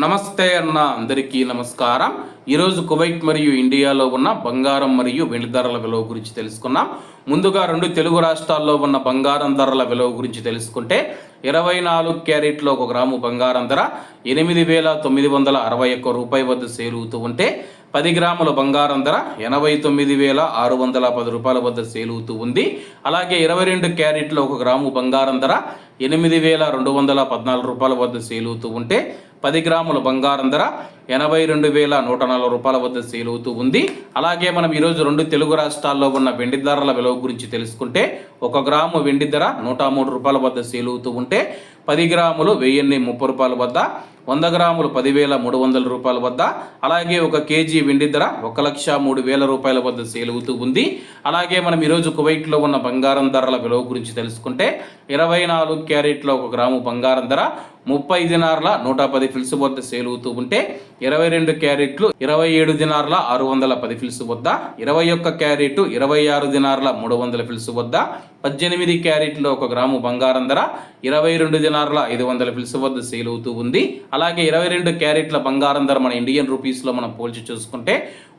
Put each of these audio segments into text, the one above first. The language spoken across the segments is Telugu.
నమస్తే అన్న అందరికీ నమస్కారం. ఈరోజు కువైట్ మరియు ఇండియాలో ఉన్న బంగారం మరియు వెండి ధరల విలువ గురించి తెలుసుకున్నాం. ముందుగా రెండు తెలుగు రాష్ట్రాల్లో ఉన్న బంగారం ధరల విలువ గురించి తెలుసుకుంటే 24 క్యారెట్లో 1 గ్రాము బంగారం ధర 8,961 రూపాయి వద్ద సేల్ అవుతూ ఉంటే 10 గ్రాముల బంగారం ధర 89,610 రూపాయల వద్ద సేల్ అవుతూ ఉంది. అలాగే 22 క్యారెట్లో 1 గ్రాము బంగారం ధర 8,214 రూపాయల వద్ద సేల్ అవుతూ ఉంటే 10 గ్రాముల బంగారం ధర 82,140 రూపాయల వద్ద సేల్ అవుతూ ఉంది. అలాగే మనం ఈరోజు రెండు తెలుగు రాష్ట్రాల్లో ఉన్న వెండి ధరల విలువ గురించి తెలుసుకుంటే 1 గ్రాము వెండి ధర 103 రూపాయల వద్ద సేల్ అవుతూ ఉంటే 10 గ్రాములు 1,030 రూపాయల వద్ద, 100 గ్రాములు 10,300 రూపాయల వద్ద, అలాగే 1 కేజీ వెండి ధర 1,03,000 రూపాయల వద్ద సేల్ అవుతూ ఉంది. అలాగే మనం ఈరోజు కువైట్లో ఉన్న బంగారం ధరల విలువ గురించి తెలుసుకుంటే 24 క్యారెట్లో 1 గ్రాము బంగారం ధర 30 దినార్ల 110 ఫిల్స్ వద్ద సేల్ అవుతూ ఉంటే 22 క్యారెట్లు 27 దినార్ల 610 ఫిల్స్ వద్ద, 21 క్యారెట్ 26 దినార్ల 300 ఫిల్స్ వద్ద, 18 క్యారెట్లో 1 గ్రాము బంగారం ధర 22 దినార్ల 500 ఫిల్స్ వద్ద సేల్ అవుతూ ఉంది. అలాగే 22 క్యారెట్ల బంగారం ధర మన ఇండియన్ రూపీస్లో మనం పోల్చి చూసుకుంటే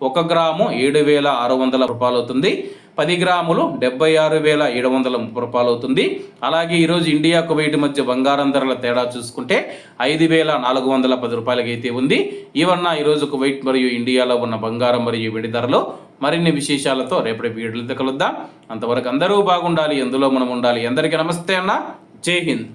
1 గ్రాము 7,600 రూపాయలు అవుతుంది. 10 గ్రాములు 76,730 రూపాయలు అవుతుంది. అలాగే ఈరోజు ఇండియా కువైట్ మధ్య బంగారం ధరల తేడా చూసుకుంటే 5,410 రూపాయలకి అయితే ఉంది. ఇవన్న ఈరోజు కువైట్ మరియు ఇండియాలో ఉన్న బంగారం మరియు వెండి ధరలు. మరిన్ని విశేషాలతో రేపటి వీడియోలతో కలుద్దాం. అంతవరకు అందరూ బాగుండాలి, ఎందులో మనం ఉండాలి. అందరికీ నమస్తే అన్న, జై హింద్.